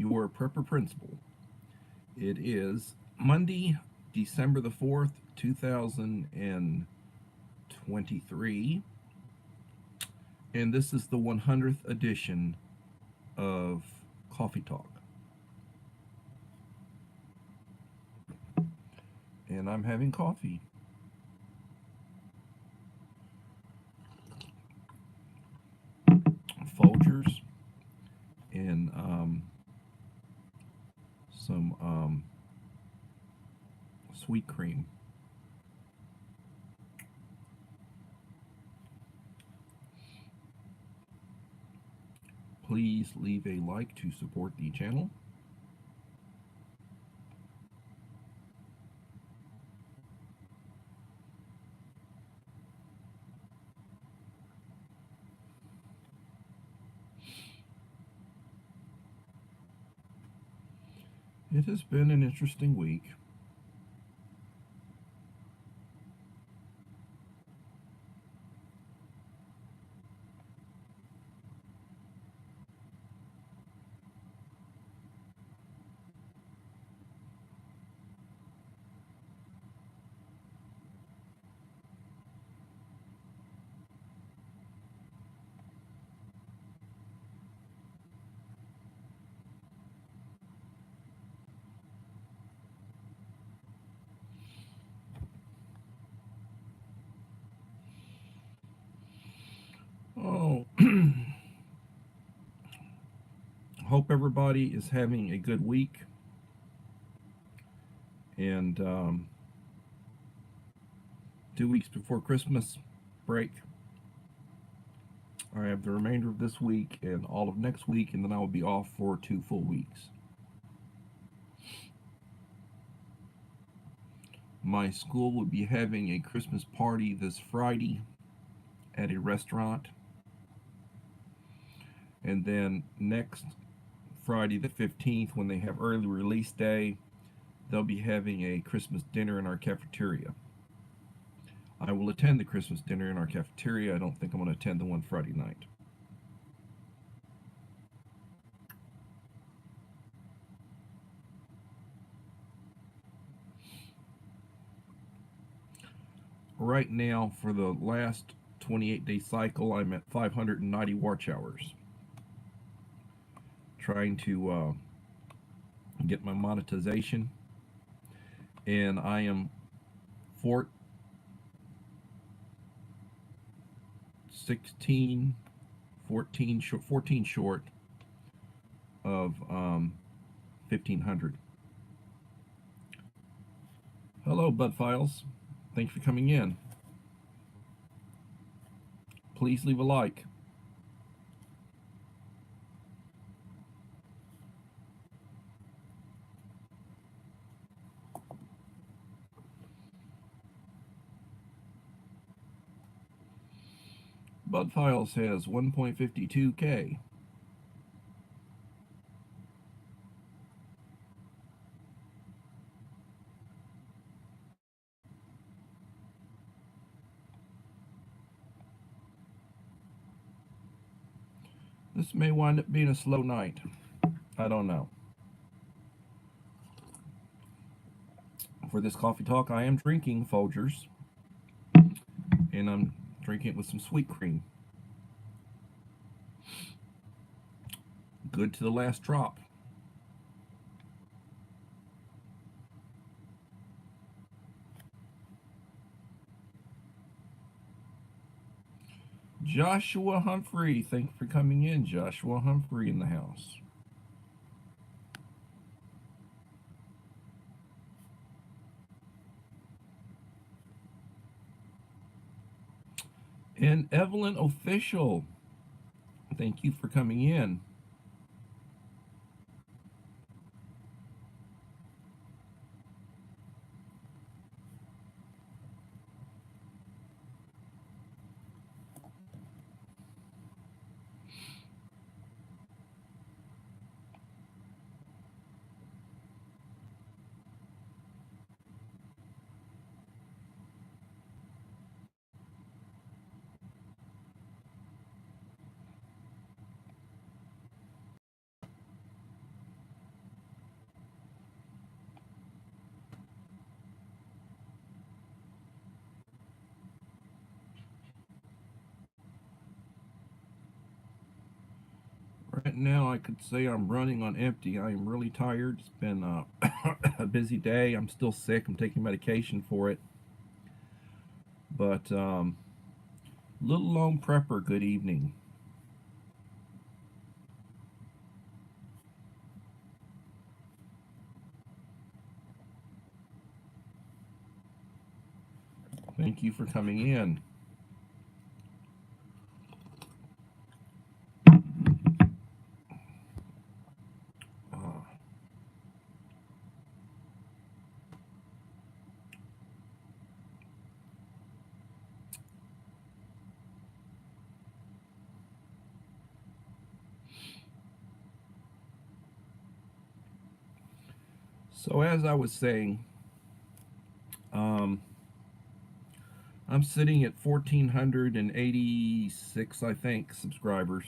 your prepper principal. It is Monday, December the 4th, 2023, and this is the 100th edition of Coffee Talk. And I'm having coffee. Folgers and some sweet cream. Please leave a like to support the channel. It has been an interesting week. Oh, hope everybody is having a good week. And 2 weeks before Christmas break, I have the remainder of this week and all of next week, and then I will be off for 2 full weeks. My school will be having a Christmas party this Friday at a restaurant. And then next Friday the 15th, when they have early release day, they'll be having a Christmas dinner in our cafeteria. I will attend the Christmas dinner in our cafeteria. I don't think I'm going to attend the one Friday night. Right now, for the last 28-day cycle, I'm at 590 watch hours. Trying to get my monetization, and I am 14 short of 1,500. Hello, Bud Files. Thanks for coming in. Please leave a like. Bud Files has 1.52K. This may wind up being a slow night. I don't know. For this coffee talk, I am drinking Folgers, and I'm drinking it with some sweet cream. Good to the last drop. Joshua Humphrey, thank you for coming in. Joshua Humphrey in the house. And Evelyn Official, thank you for coming in. now I could say I'm running on empty. I am really tired. It's been a busy day. I'm still sick. I'm taking medication for it. But little lone prepper, good evening. Thank you for coming in. Uh, so as I was saying, um, I'm sitting at 1,486, I think, subscribers.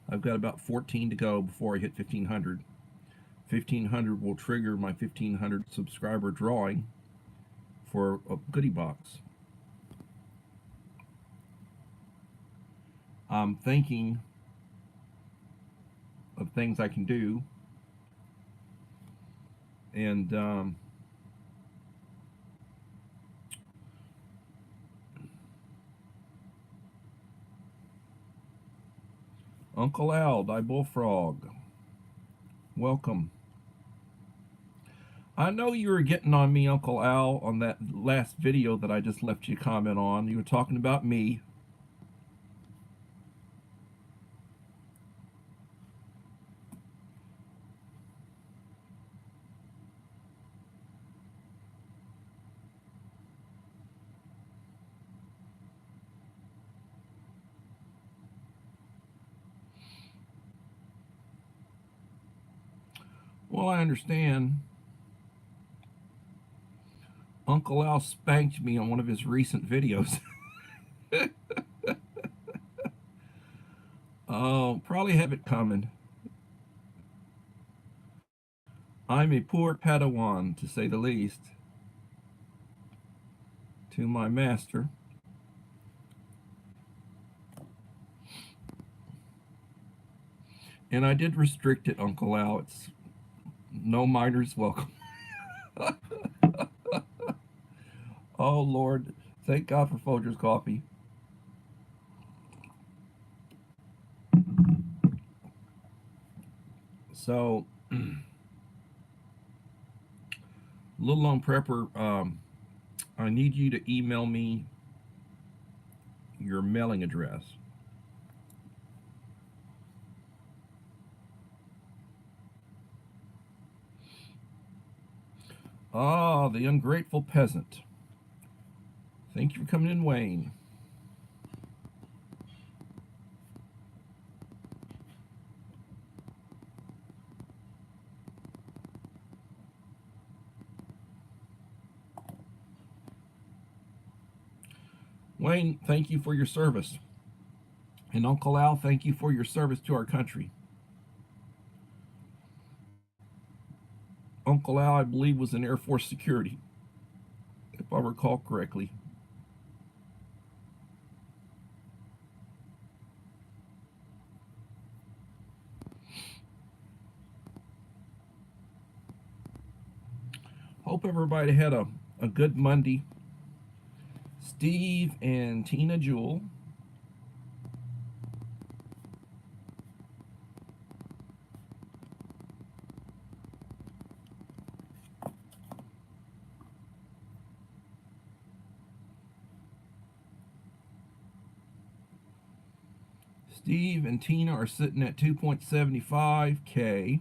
I've got about 14 to go before I hit 1,500. 1,500 will trigger my 1,500 subscriber drawing for a goodie box. I'm thinking of things I can do, and Uncle Al, thy bullfrog, welcome. I know you were getting on me, Uncle Al, on that last video that I just left you a comment on. You were talking about me. Well, I understand. Uncle Al spanked me on one of his recent videos. Oh, probably have it coming. I'm a poor Padawan, to say the least, to my master. And I did restrict it, Uncle Al. It's no minors welcome. Oh, Lord. Thank God for Folger's coffee. So, Little Lone Prepper, I need you to email me your mailing address. Ah, the ungrateful peasant. Thank you for coming in, Wayne. Wayne, thank you for your service. And Uncle Al, thank you for your service to our country. Uncle Al, I believe, was in Air Force security, if I recall correctly. Hope everybody had a good Monday. Steve and Tina Jewell. Steve and Tina are sitting at 2.75K.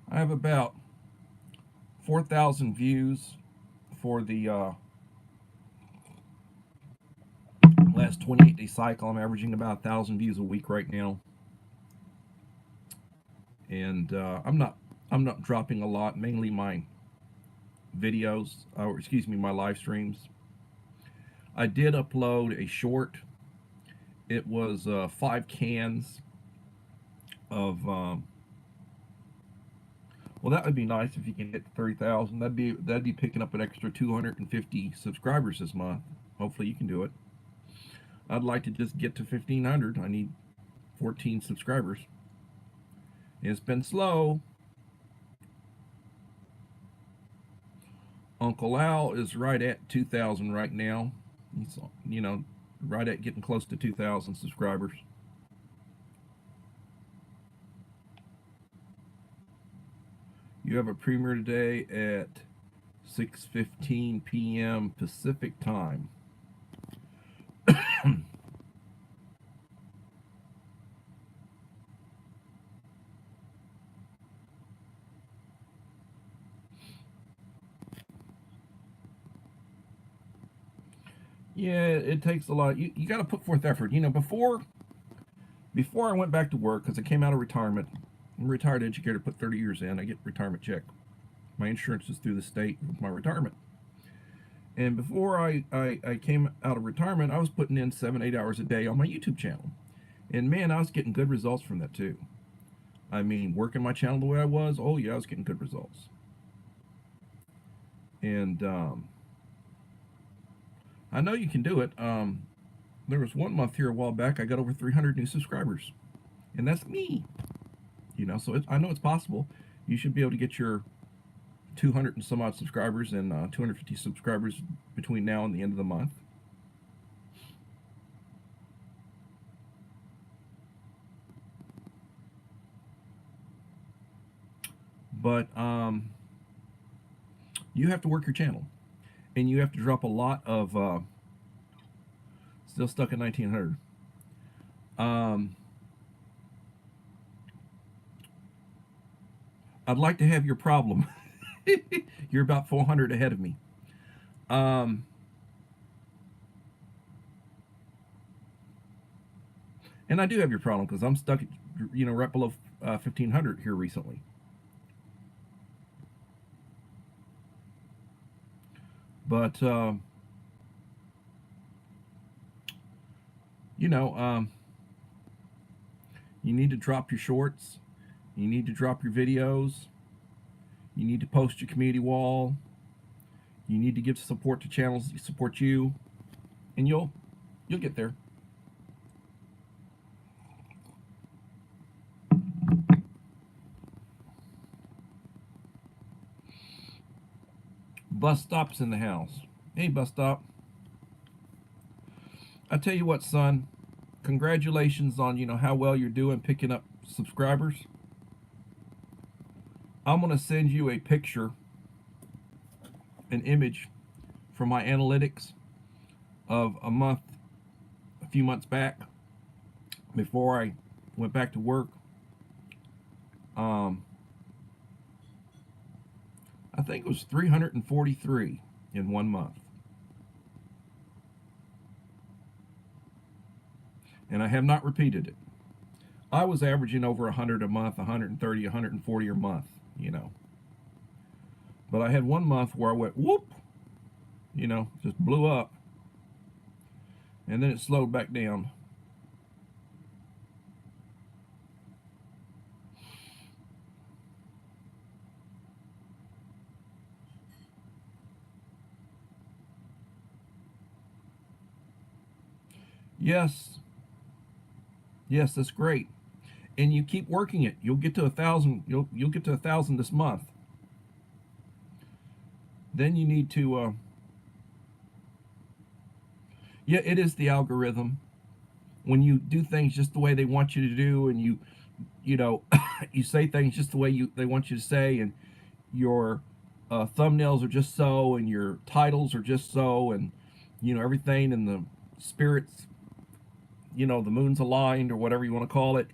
I have about 4,000 views for the last 28-day cycle. I'm averaging about 1,000 views a week right now. and I'm not dropping a lot. Mainly my videos, or excuse me, my live streams. I did upload a short. It was 5 cans of. Well, that would be nice if you can hit 30,000. That'd be picking up an extra 250 subscribers this month. Hopefully, you can do it. I'd like to just get to 1,500. I need 14 subscribers. It's been slow. Uncle Al is right at 2,000 right now. He's, right at getting close to 2,000 subscribers. You have a premiere today at 6:15 p.m. Pacific time. Yeah, it takes a lot. You got to put forth effort. Before I went back to work, because I came out of retirement, I'm a retired educator, put 30 years in, I get retirement check. My insurance is through the state with my retirement. And before I came out of retirement, I was putting in 7, 8 hours a day on my YouTube channel. And man, I was getting good results from that too. I mean, working my channel the way I was, oh yeah, I was getting good results. And I know you can do it. There was one month here a while back, I got over 300 new subscribers. And that's me. So I know it's possible. You should be able to get your 200 and some odd subscribers and 250 subscribers between now and the end of the month. But you have to work your channel, and you have to drop a lot of still stuck at 1900. I'd like to have your problem. You're about 400 ahead of me. Um, and I do have your problem because I'm stuck at, right below 1500 here recently. But, you know, um, you need to drop your shorts. You need to drop your videos. You need to post your community wall. You need to give support to channels that support you, and you'll get there. Bus stop's in the house. Hey, bus stop. I tell you what, son. Congratulations on how well you're doing picking up subscribers. I'm gonna send you a picture, an image from my analytics of a few months back, before I went back to work. Um, I think it was 343 in 1 month. And I have not repeated it. I was averaging over 100 a month, 130, 140 a month, But I had 1 month where I went whoop, just blew up. And then it slowed back down. Yes, yes, that's great. And you keep working it. You'll get to 1,000. You'll get to 1,000 this month. Then you need to. Yeah, it is the algorithm. When you do things just the way they want you to do, and you know, you say things just the way they want you to say, and your thumbnails are just so, and your titles are just so, and everything, and the spirits, the moon's aligned or whatever you want to call it.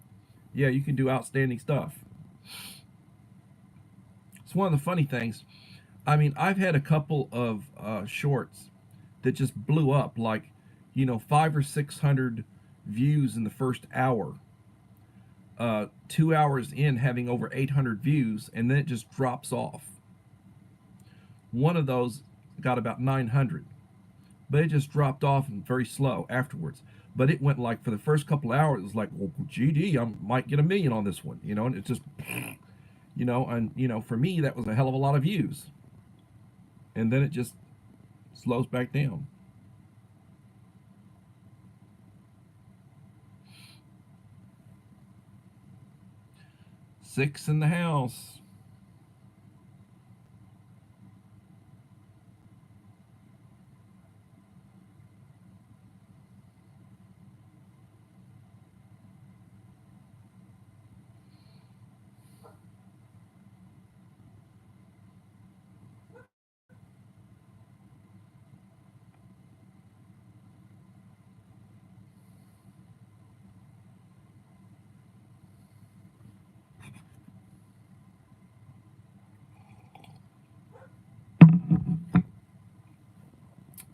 Yeah, you can do outstanding stuff. It's one of the funny things. I mean, I've had a couple of shorts that just blew up, like 500 or 600 views in the first hour. 2 hours in having over 800 views, and then it just drops off. One of those got about 900, but it just dropped off and very slow afterwards. But it went like for the first couple of hours, it was like, well, GD, I might get a million on this one, and it just, and for me, that was a hell of a lot of views. And then it just slows back down. Six in the house.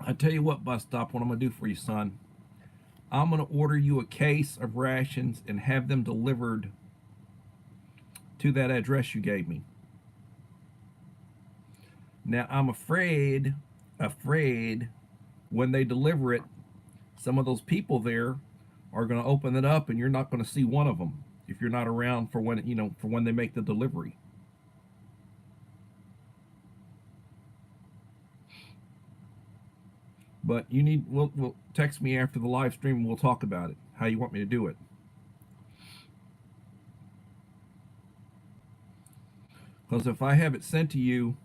I tell you what, bus stop, what I'm gonna do for you, son. I'm gonna order you a case of rations and have them delivered to that address you gave me. Now I'm afraid when they deliver it, some of those people there are gonna open it up and you're not gonna see one of them if you're not around for when they make the delivery. But we'll text me after the live stream and we'll talk about it, how you want me to do it. Because if I have it sent to you,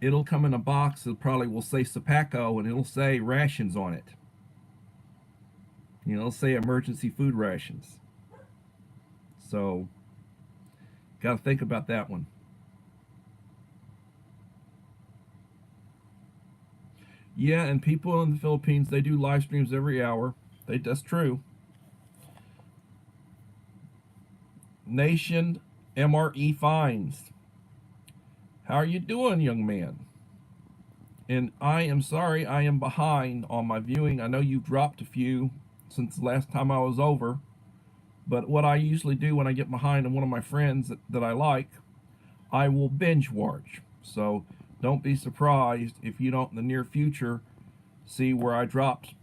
it'll come in a box that probably will say Sapaco and it'll say rations on it. It'll say emergency food rations. So, got to think about that one. Yeah, and people in the Philippines, they do live streams every hour. That's true. Nation MRE Fines. How are you doing, young man? And I am sorry, I am behind on my viewing. I know you've dropped a few since the last time I was over. But what I usually do when I get behind on one of my friends that I like, I will binge watch. So don't be surprised if you don't in the near future see where I dropped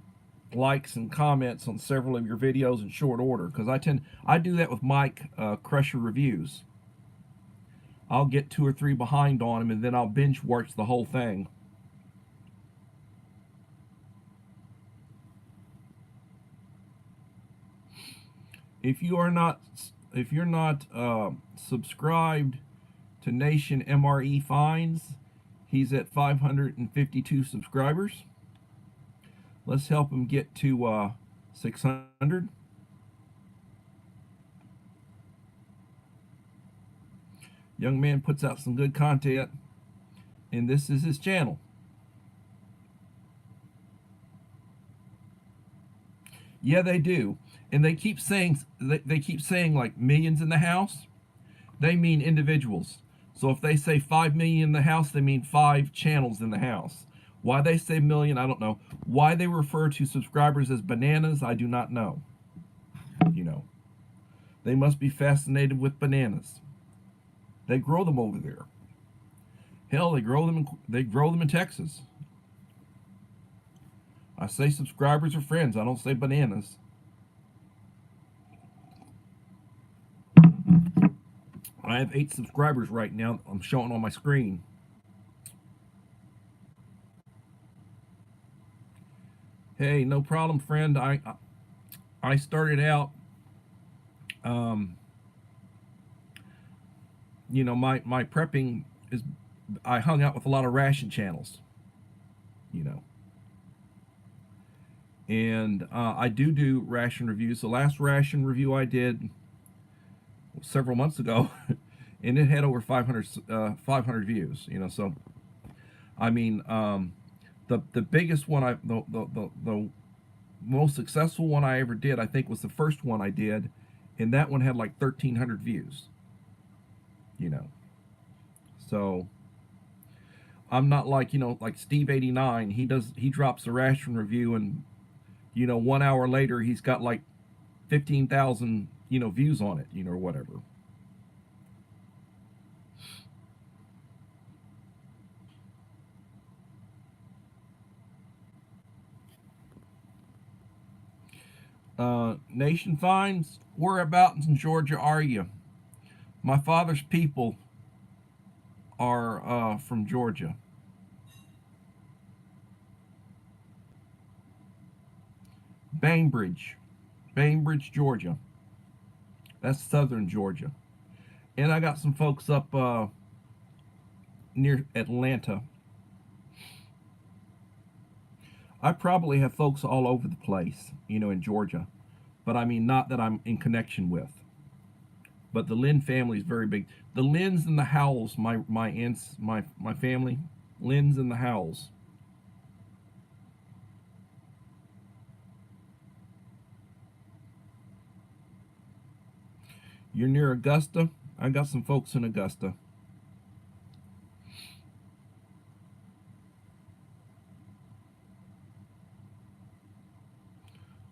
likes and comments on several of your videos in short order, because I do that with Mike Crusher Reviews. I'll get 2 or 3 behind on him and then I'll binge watch the whole thing. If you're not subscribed to Nation MRE Fines, he's at 552 subscribers. Let's help him get to 600. Young man puts out some good content, and this is his channel. Yeah, they do. And they keep saying like millions in the house. They mean individuals. So if they say 5 million in the house, they mean 5 channels in the house. Why they say million, I don't know. Why they refer to subscribers as bananas, I do not know. They must be fascinated with bananas. They grow them over there. Hell, they grow them in Texas. I say subscribers or friends. I don't say bananas. I have 8 subscribers right now. I'm showing on my screen. Hey, no problem, friend. I started out, my prepping is, I hung out with a lot of ration channels, and I do ration reviews. The last ration review I did several months ago, and it had over 500 views. So I mean, the biggest one the most successful one I ever did, I think, was the first one I did, and that one had like 1,300 views. So I'm not like like Steve89. He drops a ration review and 1 hour later he's got like 15,000 views on it, or whatever. Nation finds, whereabouts in Georgia are you? My father's people are from Georgia. Bainbridge, Bainbridge, Georgia. That's southern Georgia. And I got some folks up near Atlanta. I probably have folks all over the place, in Georgia. But I mean, not that I'm in connection with. But the Lynn family is very big. The Lynns and the Howells, my aunts, my family, Lynns and the Howells. You're near Augusta. I got some folks in Augusta.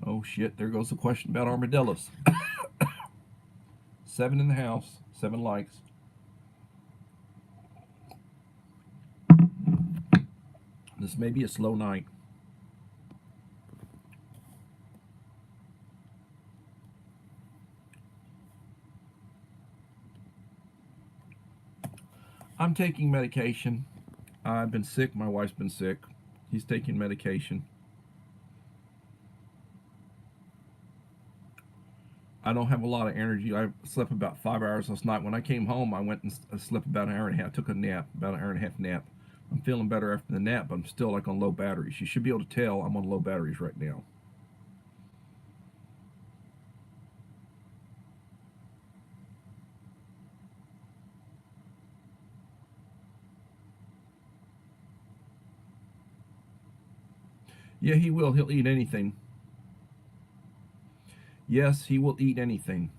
Oh shit! There goes the question about armadillos. 7 in the house. 7 likes. This may be a slow night. I'm taking medication. I've been sick. My wife's been sick. He's taking medication. I don't have a lot of energy. I slept about 5 hours last night. When I came home, I went and slept about an hour and a half. Took a nap, about an hour and a half nap. I'm feeling better after the nap, but I'm still like on low batteries. You should be able to tell I'm on low batteries right now. Yeah, he will. He'll eat anything. Yes, he will eat anything.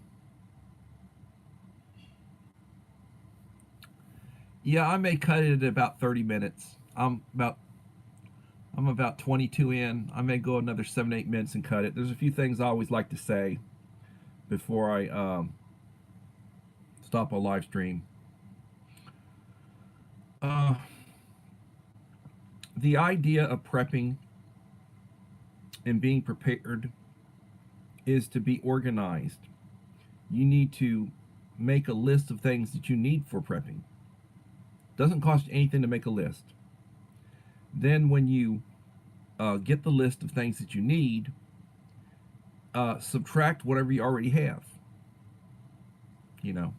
Yeah, I may cut it at about 30 minutes. I'm about 22 in. I may go another 7 8 minutes and cut it. There's a few things I always like to say before I stop a live stream. Uh, the idea of prepping and being prepared is to be organized. You need to make a list of things that you need for prepping. Doesn't cost you anything to make a list. Then when you get the list of things that you need, subtract whatever you already have. You know,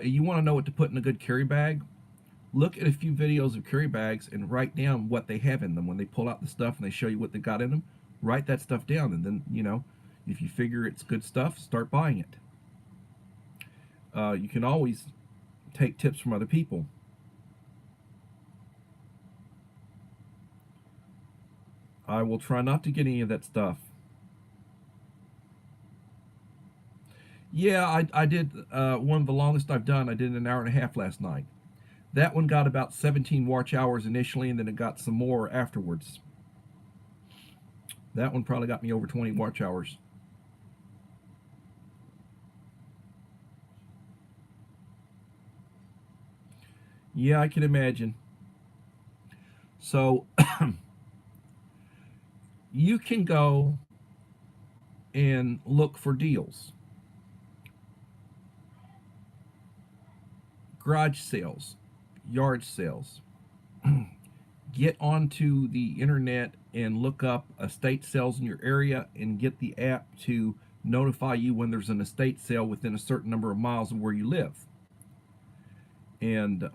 you want to know what to put in a good carry bag? Look at a few videos of carry bags and write down what they have in them. When they pull out the stuff and they show you what they got in them, write that stuff down. And then, if you figure it's good stuff, start buying it. You can always take tips from other people. I will try not to get any of that stuff. Yeah, I did one of the longest I've done. I did an hour and a half last night. That one got about 17 watch hours initially, and then it got some more afterwards. That one probably got me over 20 watch hours. Yeah, I can imagine. So you can go and look for deals, garage sales, yard sales. Get onto the internet and look up estate sales in your area and get the app to notify you when there's an estate sale within a certain number of miles of where you live. And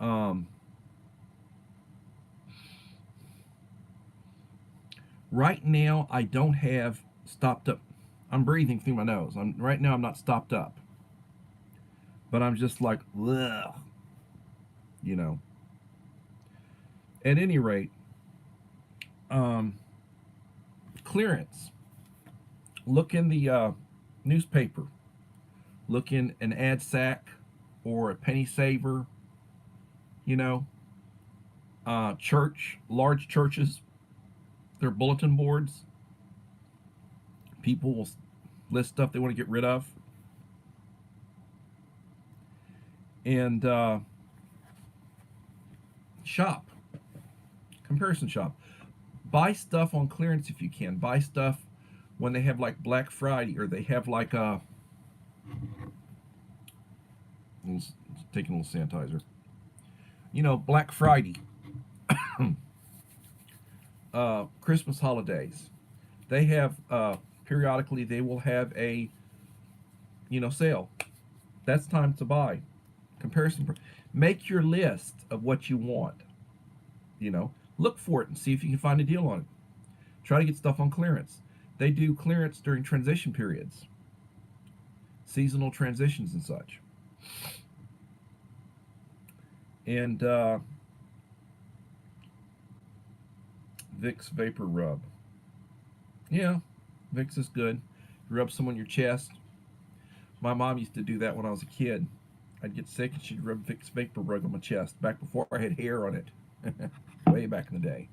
right now, I don't have stopped up. I'm breathing through my nose. Right now. I'm not stopped up, but I'm just like, ugh, you know. At any rate, um, clearance. Look in the newspaper. Look in an ad sack or a penny saver. You know, large churches, their bulletin boards. People will list stuff they want to get rid of, and shop, comparison shop. Buy stuff on clearance if you can. Buy stuff when they have like Black Friday, or they have like taking a little sanitizer. Black Friday, Christmas holidays. They have periodically they will have a sale. That's time to buy. Comparison. Make your list of what you want. Look for it and see if you can find a deal on it. Try to get stuff on clearance. They do clearance during transition periods, seasonal transitions and such. And Vicks Vapor Rub. Yeah, Vicks is good. You rub some on your chest. My mom used to do that when I was a kid. I'd get sick and she'd rub Vicks Vapor Rub on my chest back before I had hair on it. Way back in the day.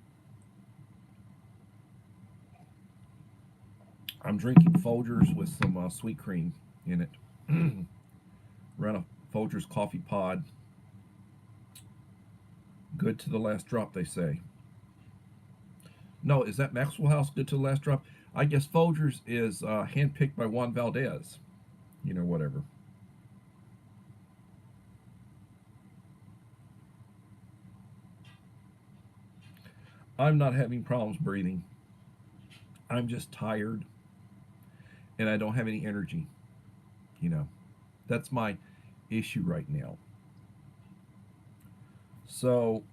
I'm drinking Folgers with some sweet cream in it. Run a Folgers coffee pod. Good to the last drop, they say. No, is that Maxwell House good to the last drop? I guess Folgers is handpicked by Juan Valdez. Whatever. I'm not having problems breathing. I'm just tired and I don't have any energy. That's my issue right now. So,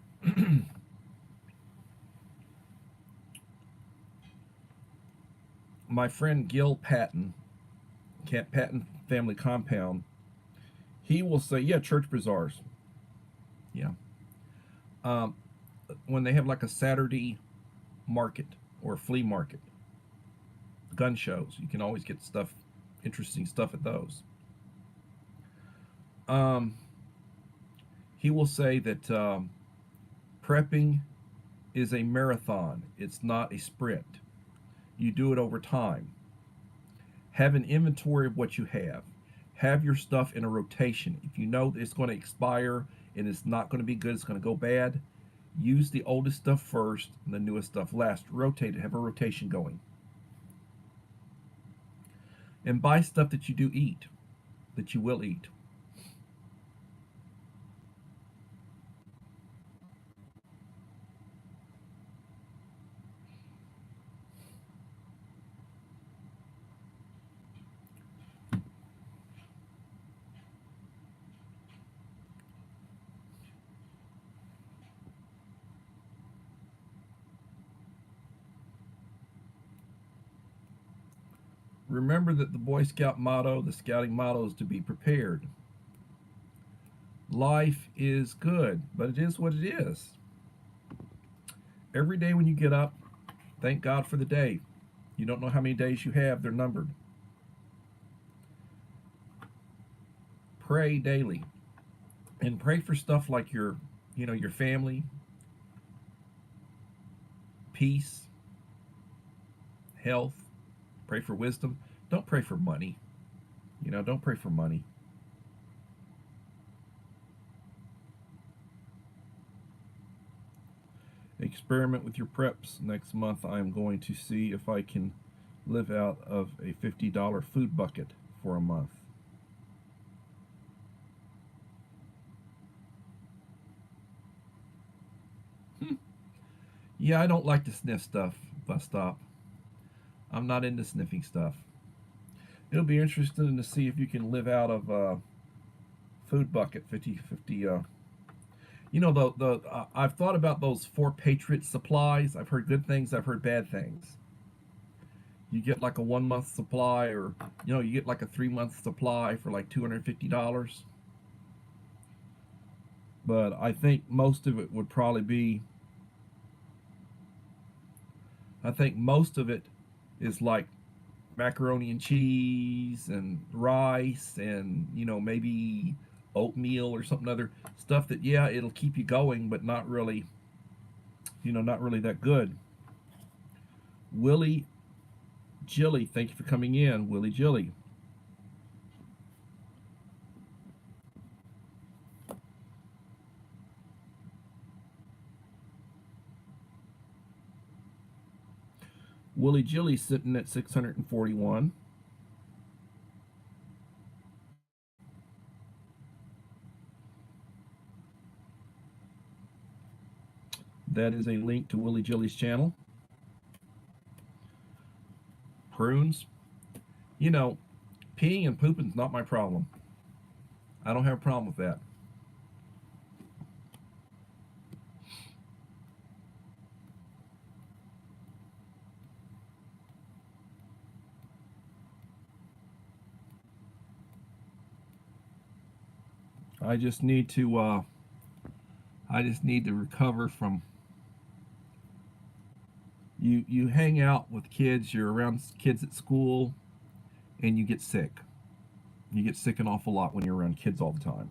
my friend Gil Patton, Patton Family Compound, he will say, yeah, church bazaars. Yeah. When they have like a Saturday market or a flea market, gun shows, you can always get stuff, interesting stuff at those. He will say that prepping is a marathon, it's not a sprint. You do it over time. Have an inventory of what you have. Have your stuff in a rotation. If you know it's going to expire and it's not going to be good, it's going to go bad, use the oldest stuff first and the newest stuff last. Rotate it, have a rotation going. And buy stuff that you do eat, that you will eat. Remember that the Boy Scout motto, the scouting motto, is to be prepared. Life is good, but it is what it is. Every day when you get up, thank God for the day. You don't know how many days you have, they're numbered. Pray daily. And pray for stuff like your family, peace, health. Pray for wisdom. Don't pray for money. Don't pray for money. Experiment with your preps. Next month I'm going to see if I can live out of a $50 food bucket for a month. Yeah, I don't like to sniff stuff, bus stop. I'm not into sniffing stuff. It'll be interesting to see if you can live out of food bucket 50. I've thought about those 4 Patriot supplies. I've heard good things, I've heard bad things. You get like a 1 month supply, or you get like a 3 month supply for like $250. But I think most of it would probably be, I think most of it is like macaroni and cheese and rice and maybe oatmeal or something other stuff that, yeah, it'll keep you going, but not really not really that good. Willie Jilly, thank you for coming in. Willie Jilly. Willie Jilly sitting at 641. That is a link to Willie Jilly's channel. Prunes. You know, peeing and pooping is not my problem. I don't have a problem with that. I just need to recover from you hang out with kids, you're around kids at school, and you get sick. You get sick an awful lot when you're around kids all the time.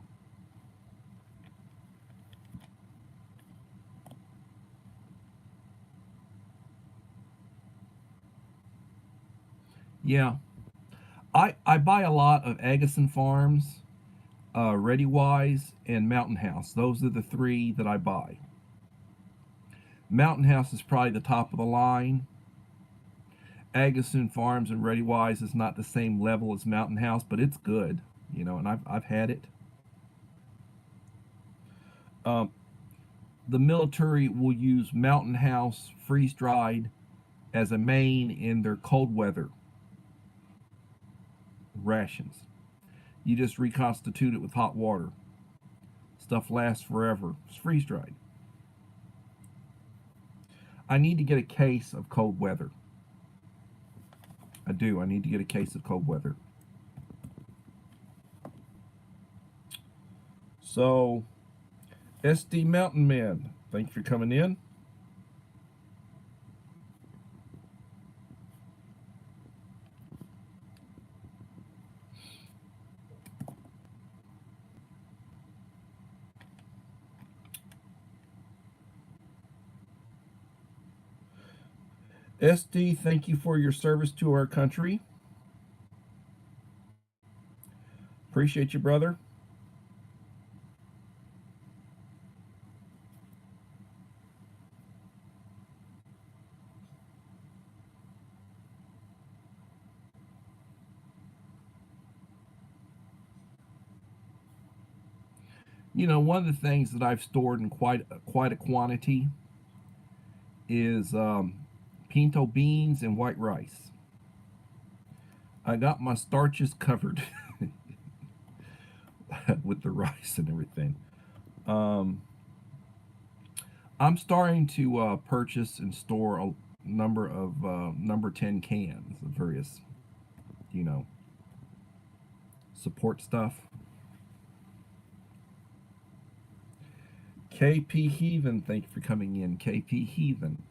Yeah. I buy a lot of Agassiz Farms, Ready Wise, and Mountain House. Those are the three that I buy. Mountain House is probably the top of the line. Agassiz Farms and Ready Wise is not the same level as Mountain House, but it's good, and I've had it. Um, the military will use Mountain House freeze dried as a main in their cold weather rations. You just reconstitute it with hot water. Stuff lasts forever. It's freeze dried. I need to get a case of cold weather. I do. I need to get a case of cold weather. So, SD Mountain Man, thank you for coming in. SD, thank you for your service to our country. Appreciate you, brother. One of the things that I've stored in quite a quantity is pinto beans and white rice. I got my starches covered with the rice and everything. Um, I'm starting to purchase and store a number of number 10 cans of various, you know, support stuff. KP Heathen, thank you for coming in. KP Heathen.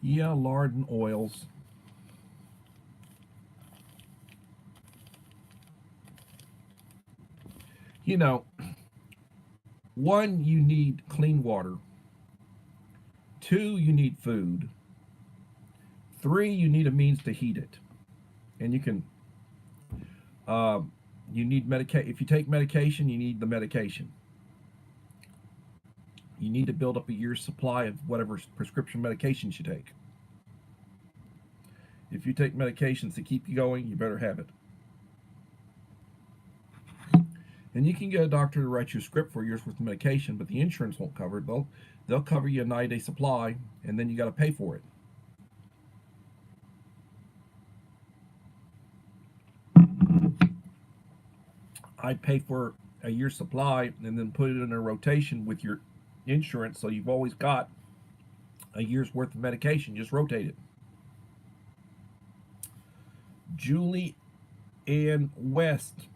Yeah, lard and oils. You know, one, you need clean water. Two, you need food. Three, you need a means to heat it. And uh, you need if you take medication, you need the medication. You need to build up a year's supply of whatever prescription medications you take. If you take medications to keep you going, you better have it. And you can get a doctor to write you a script for a year's worth of medication, but the insurance won't cover it. They'll cover you a 90-day supply, and then you got to pay for it. I pay for a year's supply and then put it in a rotation with your insurance, so you've always got a year's worth of medication. Just rotate it. Julie Ann West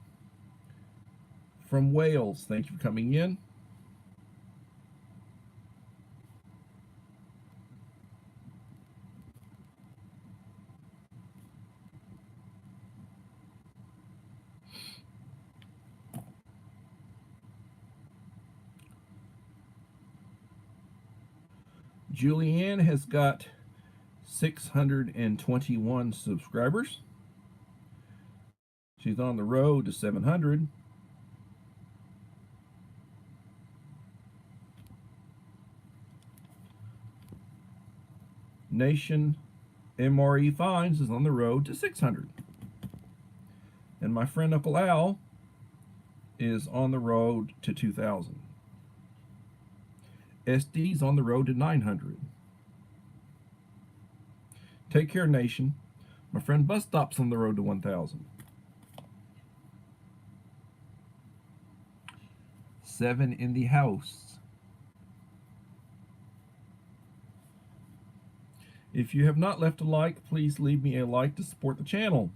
from Wales, thank you for coming in. Julianne has got 621 subscribers. She's on the road to 700. Nation MRE Fines is on the road to 600. And my friend Uncle Al is on the road to 2,000. SD's on the road to 900. Take care, Nation. My friend Bus Stop's on the road to 1,000. 7 in the house. If you have not left a like, please leave me a like to support the channel.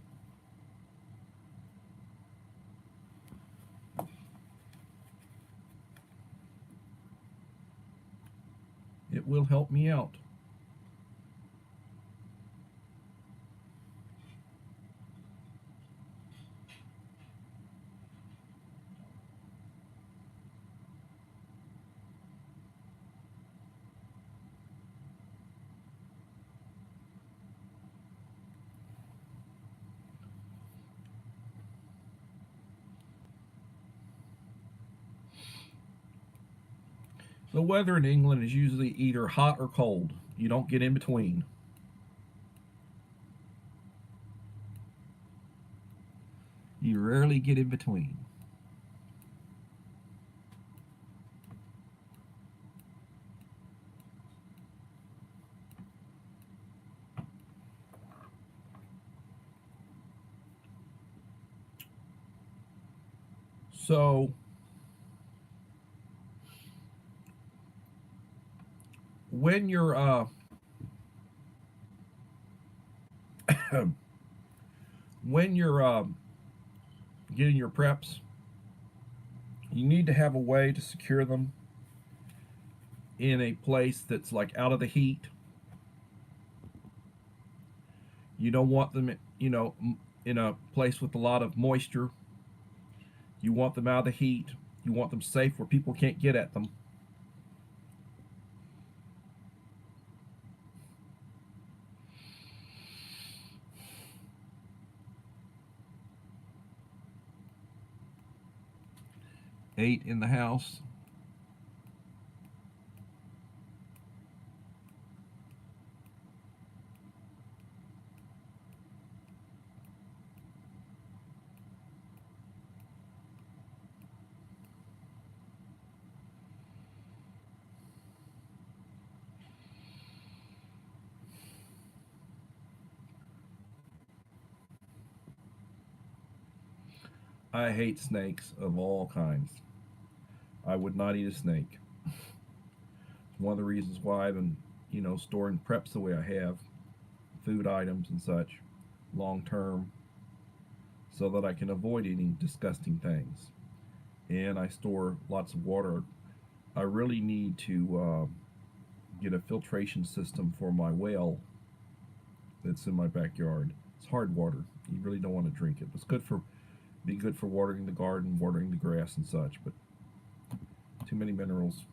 It will help me out. The weather in England is usually either hot or cold. You don't get in between. You rarely get in between. So, when you're when you're getting your preps, you need to have a way to secure them in a place that's like out of the heat. You don't want them, in a place with a lot of moisture. You want them out of the heat. You want them safe where people can't get at them. Eight in the house. I hate snakes of all kinds. I would not eat a snake. It's one of the reasons why I've been, storing preps the way I have, food items and such, long term, so that I can avoid eating disgusting things. And I store lots of water. I really need to get a filtration system for my well that's in my backyard. It's hard water. You really don't want to drink it. It's be good for watering the garden, watering the grass and such, but too many minerals.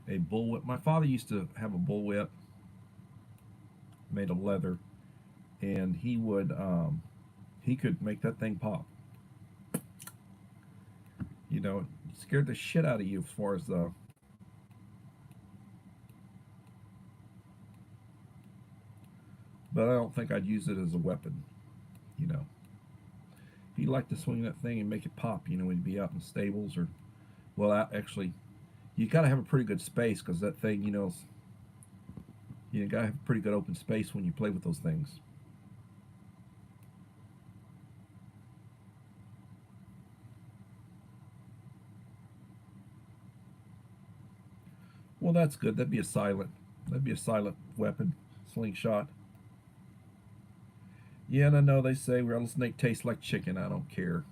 A bullwhip. My father used to have a bullwhip made of leather, and he could make that thing pop. It scared the shit out of you as far as the. But I don't think I'd use it as a weapon. He'd like to swing that thing and make it pop. When he'd be out in the stables or, well, actually, you got to have a pretty good space because that thing, You gotta have pretty good open space when you play with those things. Well, that's good. That'd be a silent. That'd be a silent weapon, slingshot. Yeah, and I know they say rattlesnake tastes like chicken. I don't care.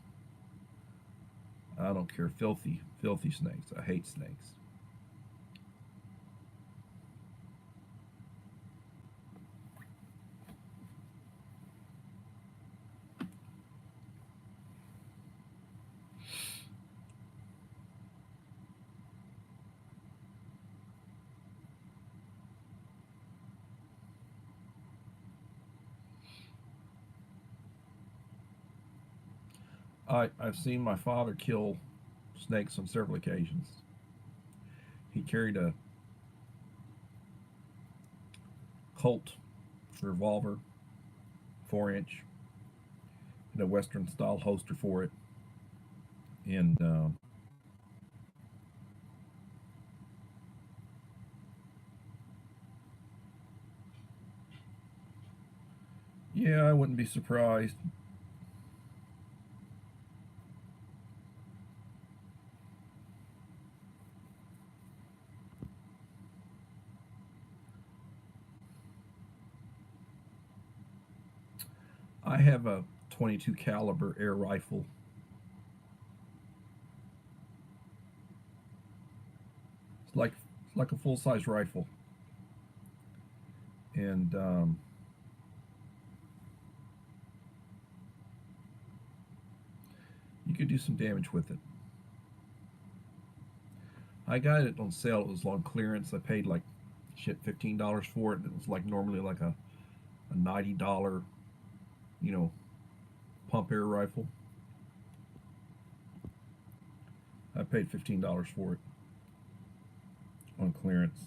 I don't care. Filthy, filthy snakes. I hate snakes. I've seen my father kill snakes on several occasions. He carried a Colt revolver, 4 inch, and a Western style holster for it. And yeah, I wouldn't be surprised. I have a 22 caliber air rifle. It's like a full size rifle, and you could do some damage with it. I got it on sale. It was on clearance. I paid like shit $15 for it. It was like normally like a $90, you know, pump air rifle. I paid $15 for it on clearance.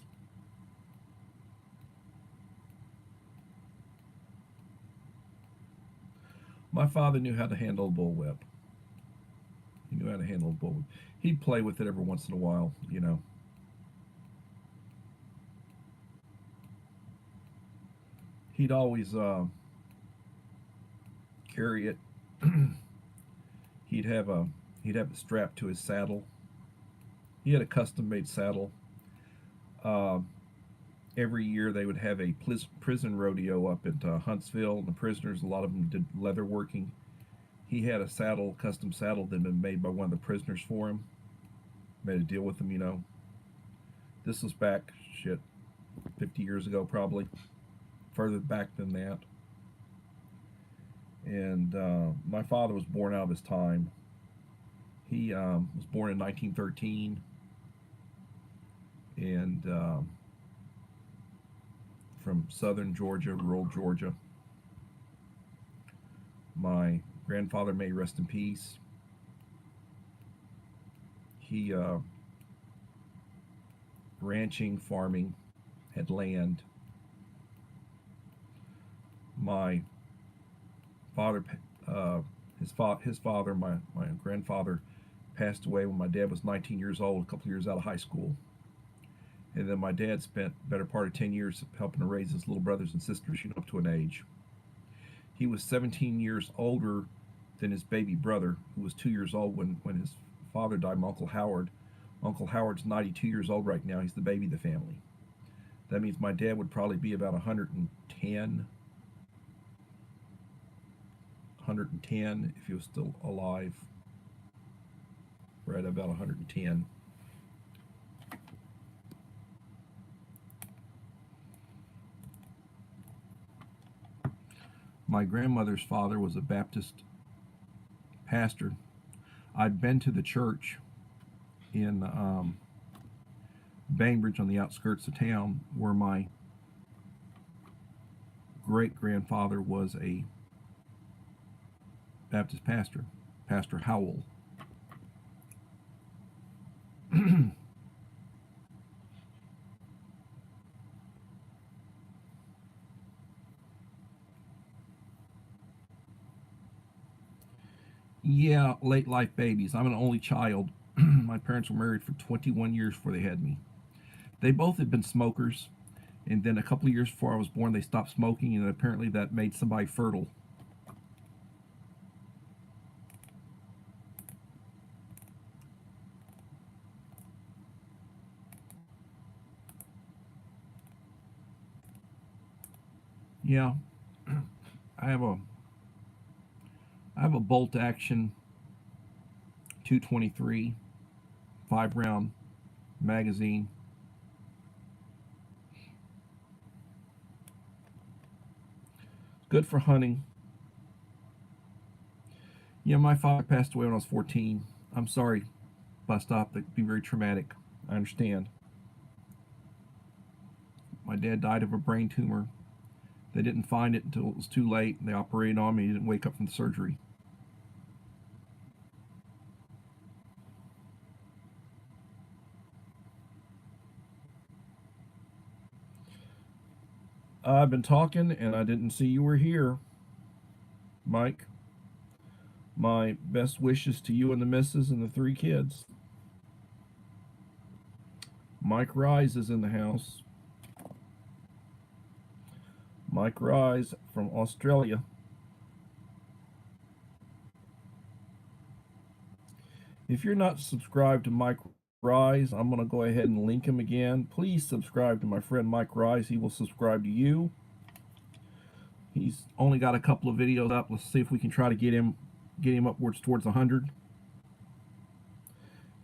My father knew how to handle a bullwhip. He knew how to handle a bullwhip. He'd play with it every once in a while, you know. He'd always carry it. he'd have a he'd have it strapped to his saddle. He had a custom made saddle. Uh, every year they would have a prison rodeo up at Huntsville, and the prisoners, a lot of them did leather working. He had a saddle, custom saddle that had been made by one of the prisoners for him. Made a deal with them, you know. This was back, shit, 50 years ago, probably. Further back than that. And my father was born out of his time. He was born in 1913, and from southern Georgia, rural Georgia. My grandfather, may rest in peace. He ranching, farming, had land. My father, his father, my grandfather, passed away when my dad was 19 years old, a couple years out of high school. And then my dad spent the better part of 10 years helping to raise his little brothers and sisters, you know, up to an age. He was 17 years older than his baby brother, who was 2 years old when his father died, my Uncle Howard. Uncle Howard's 92 years old right now. He's the baby of the family. That means my dad would probably be about 110 if he was still alive. Right, about 110. My grandmother's father was a Baptist pastor. I'd been to the church in Bainbridge on the outskirts of town where my great grandfather was a Baptist pastor, Pastor Howell. Yeah, late life babies. I'm an only child. My parents were married for 21 years before they had me. They both had been smokers, And then a couple of years before I was born, they stopped smoking, and apparently that made somebody fertile. Yeah, I have a bolt action 223 5 round magazine. Good for hunting. Yeah, my father passed away when I was 14. I'm sorry, bust stop. That could be very traumatic. I understand. My dad died of a brain tumor. They didn't find it until it was too late. They operated on me. He didn't wake up from the surgery. I've been talking and I didn't see you were here, Mike. My best wishes to you and the missus and the 3 kids. Mike Rise is in the house. Mike Rise from Australia. If you're not subscribed to Mike Rise, I'm going to go ahead and link him again. Please subscribe to my friend Mike Rise. He will subscribe to you. He's only got a couple of videos up. Let's see if we can try to get him upwards towards 100. I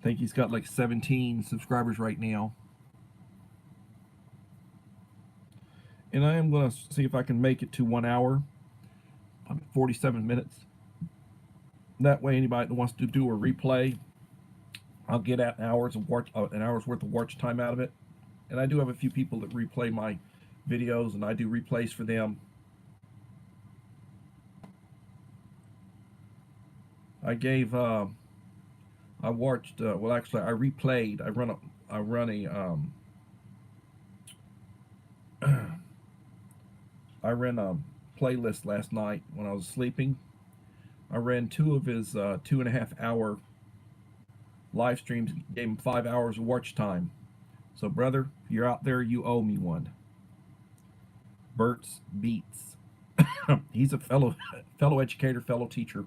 think he's got like 17 subscribers right now. And I am going to see if I can make it to 1 hour. I'm at 47 minutes. That way, anybody that wants to do a replay, I'll get an hour's worth of watch time out of it. And I do have a few people that replay my videos, and I do replays for them. I gave I watched well, actually I replayed. I run a I ran a playlist last night when I was sleeping. I ran 2 of his 2.5 hour live streams, gave him 5 hours of watch time. So, brother, if you're out there, you owe me one. Bert's Beats. He's a fellow educator, fellow teacher.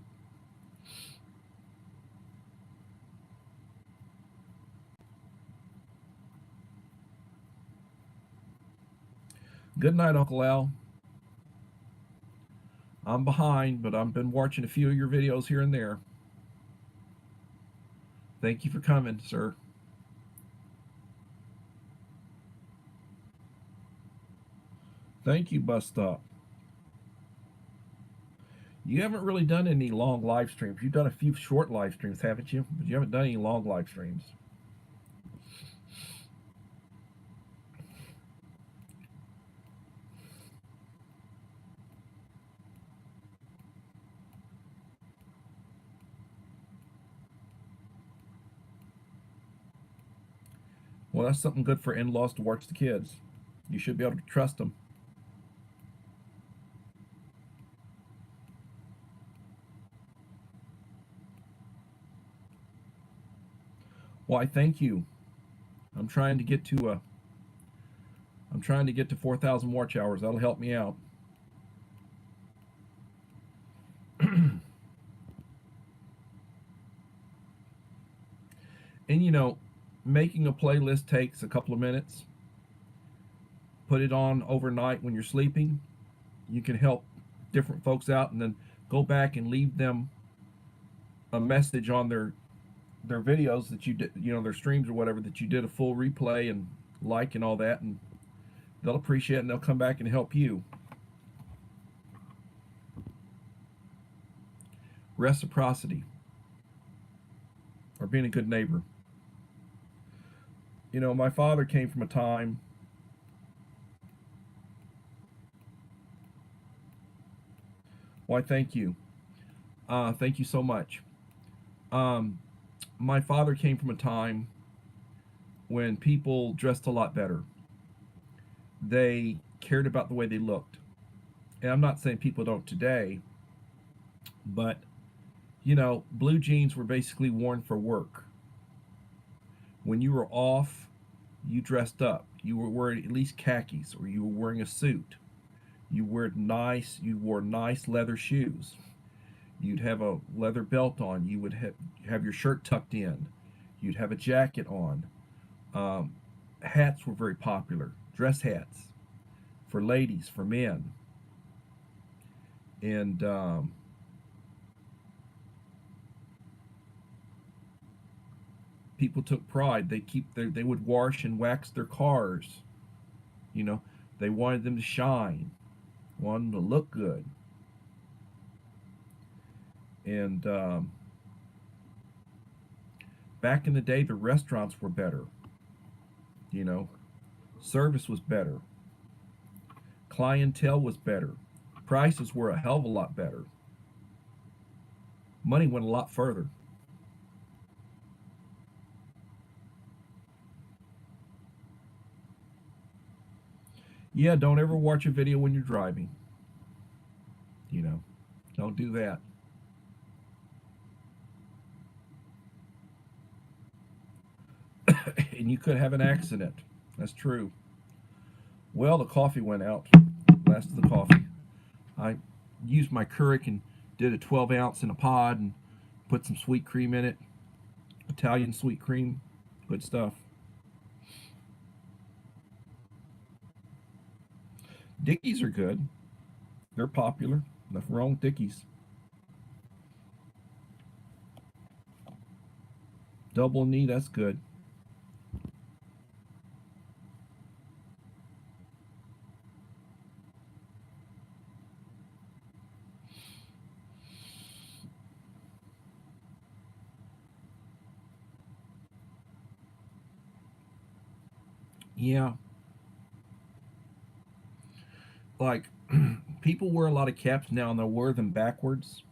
Good night, Uncle Al. I'm behind, but I've been watching a few of your videos here and there. Thank you for coming, sir. Thank you, Bus Stop. You haven't really done any long live streams. You've done a few short live streams, haven't you? But you haven't done any long live streams. Well, that's something good for in-laws to watch the kids. You should be able to trust them. Why, thank you. I'm trying to get to 4,000 watch hours. That'll help me out. And making a playlist takes a couple of minutes. Put it on overnight when you're sleeping. You can help different folks out, and then go back and leave them a message on their videos that you did, their streams or whatever, that you did a full replay and like and all that, and they'll appreciate it, and they'll come back and help you. Reciprocity, or being a good neighbor. My father came from a time. Why, thank you. Thank you so much. My father came from a time when people dressed a lot better. They cared about the way they looked. And I'm not saying people don't today, but blue jeans were basically worn for work. When you were off, you dressed up. you were wearing at least khakis, or you were wearing a suit. You wore nice leather shoes. You'd have a leather belt on. You would have your shirt tucked in. You'd have a jacket on. Um, Hats were very popular. Dress hats for ladies, for men, and people took pride. They would wash and wax their cars. You know, they wanted them to shine, wanted them to look good, and back in the day, the restaurants were better. You know, service was better, clientele was better, prices were a hell of a lot better. Money went a lot further. Yeah, don't ever watch a video when you're driving. You know, don't do that. And you could have an accident. That's true. Well, the coffee went out. Last of the coffee. I used my Keurig and did a 12 ounce in a pod and put some sweet cream in it. Italian sweet cream. Good stuff. Dickies are good. They're popular. Nothing wrong with Dickies. Double knee, that's good. Yeah, like people wear a lot of caps now and they'll wear them backwards.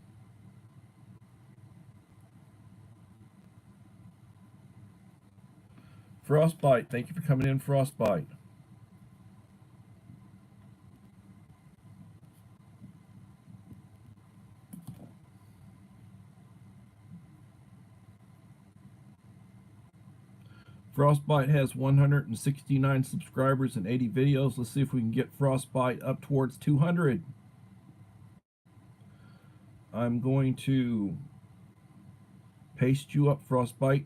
Frostbite, thank you for coming in, Frostbite. Frostbite has 169 subscribers and 80 videos. Let's see if we can get Frostbite up towards 200. I'm going to paste you up, Frostbite.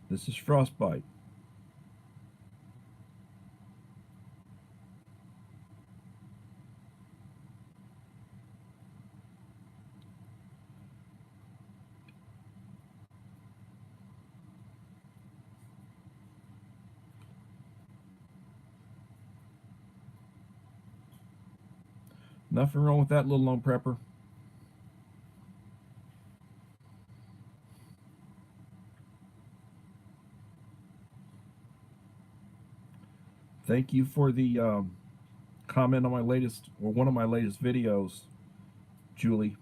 This is Frostbite. Nothing wrong with that, little long prepper. Thank you for the comment on my latest, or one of my latest videos, Julie.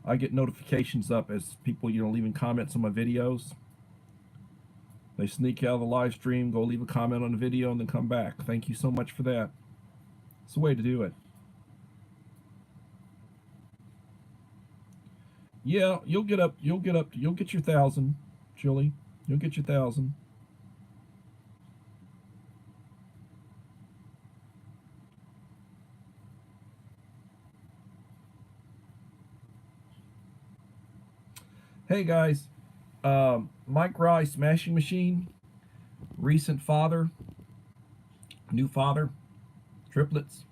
I get notifications up as people, leaving comments on my videos. They sneak out of the live stream, go leave a comment on the video, and then come back. Thank you so much for that. It's the way to do it. Yeah, you'll get your 1,000, Julie. You'll get your 1,000. Hey guys, Mike Rye, Smashing Machine, recent father, new father, triplets.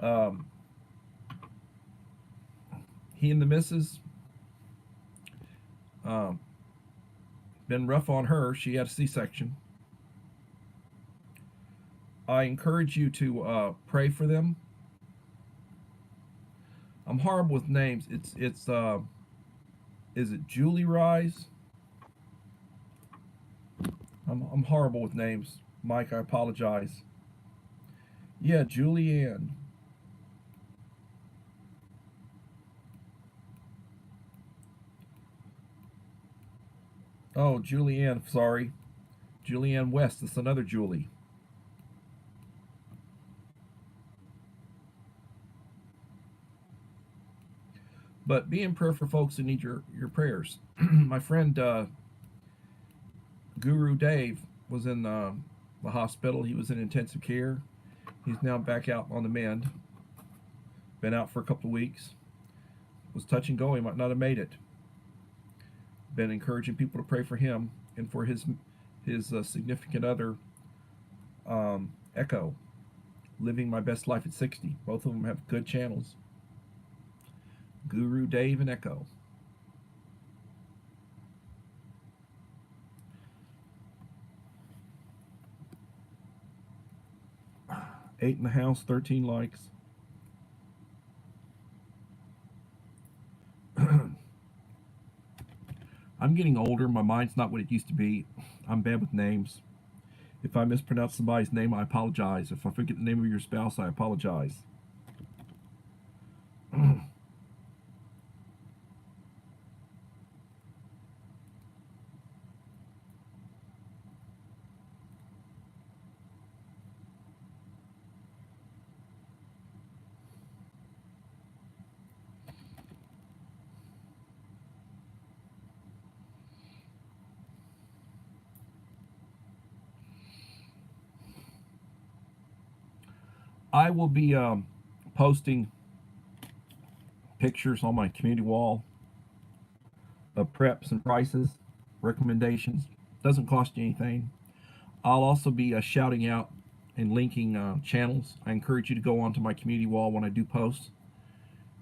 Um, he and the missus, um, been rough on her. She had a C-section. I encourage you to pray for them. I'm horrible with names. It's is it Julie Rise? I'm horrible with names, Mike. I apologize. Yeah, Julianne. Oh, Julianne. Sorry, Julianne West. That's another Julie. But be in prayer for folks who need your prayers. My friend Guru Dave was in the hospital. He was in intensive care. He's now back out on the mend. Been out for a couple of weeks. Was touch and go. He might not have made it. Been encouraging people to pray for him and for his significant other, Echo, living my best life at 60. Both of them have good channels. Guru Dave and Echo. 8 in the house, 13 likes. I'm getting older. My mind's not what it used to be. I'm bad with names. If I mispronounce somebody's name, I apologize. If I forget the name of your spouse, I apologize. I will be posting pictures on my community wall of preps and prices, recommendations. Doesn't cost you anything. I'll also be shouting out and linking channels. I encourage you to go onto my community wall when I do posts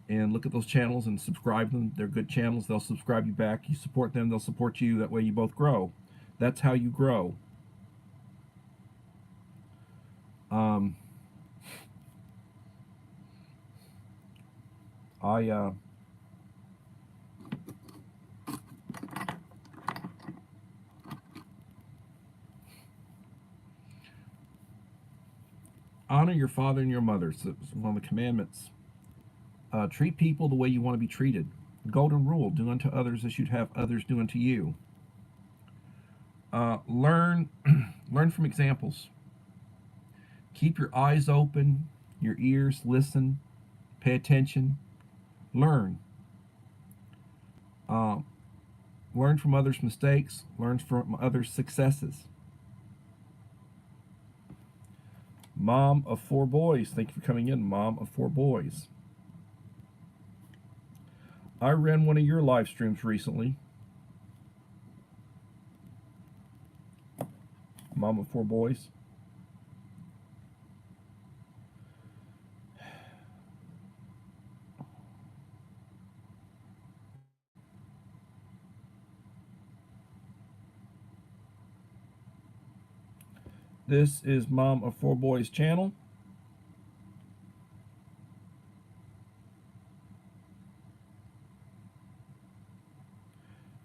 and look at those channels and subscribe them. They're good channels. They'll subscribe you back. You support them, they'll support you. That way you both grow. That's how you grow. Honor your father and your mother. It's one of the commandments. Treat people the way you want to be treated. Golden rule: do unto others as you'd have others do unto you. Learn from examples. Keep your eyes open, your ears listen, pay attention, learn. Learn from others' mistakes, learn from others' successes. Mom of 4 boys, thank you for coming in, Mom of 4 boys. I ran one of your live streams recently. Mom of 4 boys. This is Mom of 4 Boys channel.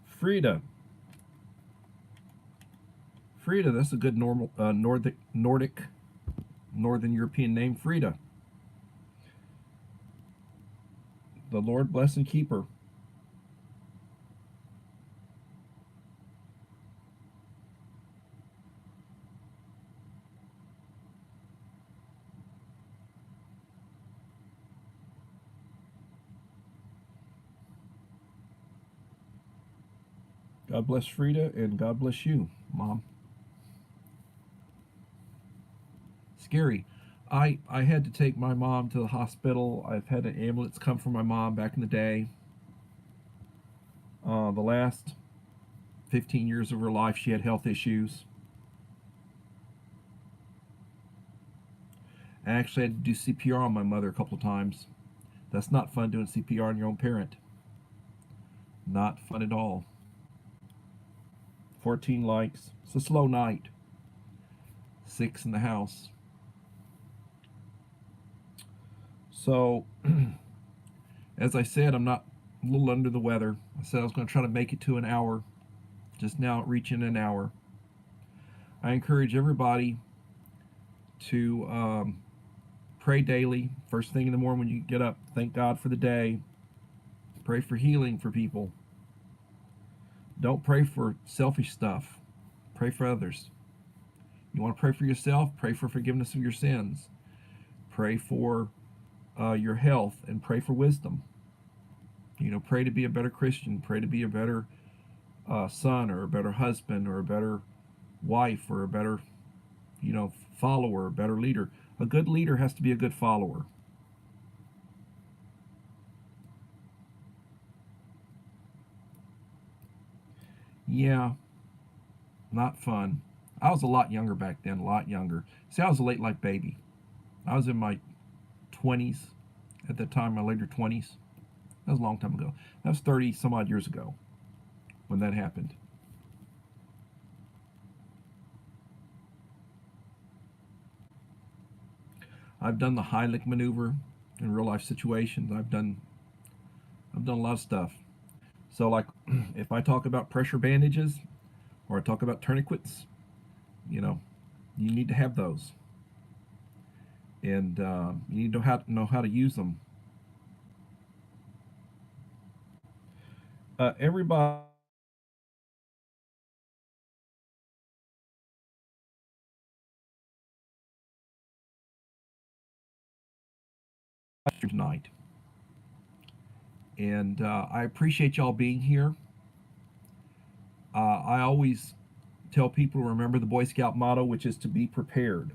Frida. Frida, that's a good Northern European name, Frida. The Lord bless and keep her. God bless Frida, and God bless you, Mom. Scary. I had to take my mom to the hospital. I've had an ambulance come for my mom back in the day. The last 15 years of her life, she had health issues. I actually had to do CPR on my mother a couple of times. That's not fun, doing CPR on your own parent. Not fun at all. 14 likes. It's a slow night. 6 in the house. So, as I said, I'm a little under the weather. I said I was going to try to make it to an hour. Just now reaching an hour. I encourage everybody to pray daily. First thing in the morning when you get up, thank God for the day. Pray for healing for people. Don't pray for selfish stuff. Pray for others. You want to pray for yourself? Pray for forgiveness of your sins. Pray for your health, and pray for wisdom. Pray to be a better Christian. Pray to be a better son, or a better husband, or a better wife or a better, follower, a better leader. A good leader has to be a good follower. Yeah, not fun. I was a lot younger back then, a lot younger. See, I was a late life baby. I was in my 20s at that time, my later 20s. That was a long time ago. That was 30 some odd years ago when that happened. I've done the Heimlich maneuver in real life situations. I've done a lot of stuff. So like if I talk about pressure bandages or I talk about tourniquets, you know, you need to have those, and you need to know how to use them. Everybody tonight, and I appreciate y'all being here. I always tell people to remember the Boy Scout motto, which is to be prepared.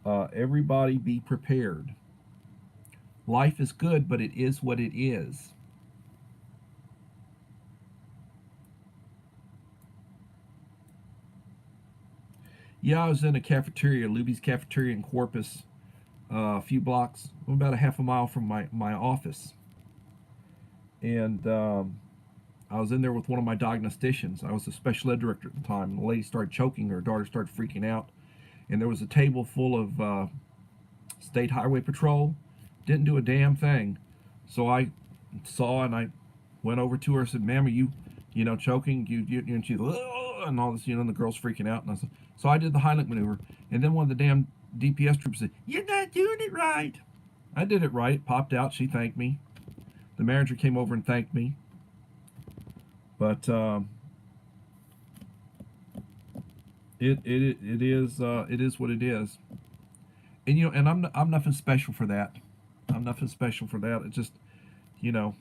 Everybody be prepared. Life is good, but it is what it is. Yeah, I was in a cafeteria, Luby's cafeteria in Corpus, a few blocks, about a half a mile from my office. And I was in there with one of my diagnosticians. I was a special ed director at the time. The lady started choking, her daughter started freaking out. And there was a table full of state highway patrol. Didn't do a damn thing. So I saw and I went over to her and said, "Ma'am, are you choking? And she's, "Ugh," and all this, and the girl's freaking out. And I said, so I did the Heimlich maneuver. And then one of the damn DPS troops said, "You're not doing it right." I did it right. It popped out. She thanked me. The manager came over and thanked me. But it is what it is. And I'm nothing special for that. I'm nothing special for that. It just you know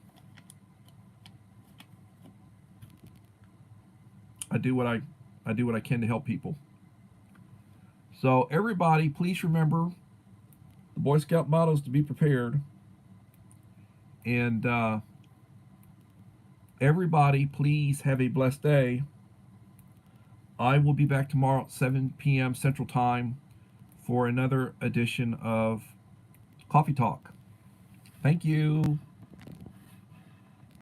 I do what I can to help people. So everybody, please remember the Boy Scout motto is to be prepared. And everybody, please have a blessed day. I will be back tomorrow at 7 p.m. Central Time for another edition of Coffee Talk. Thank you.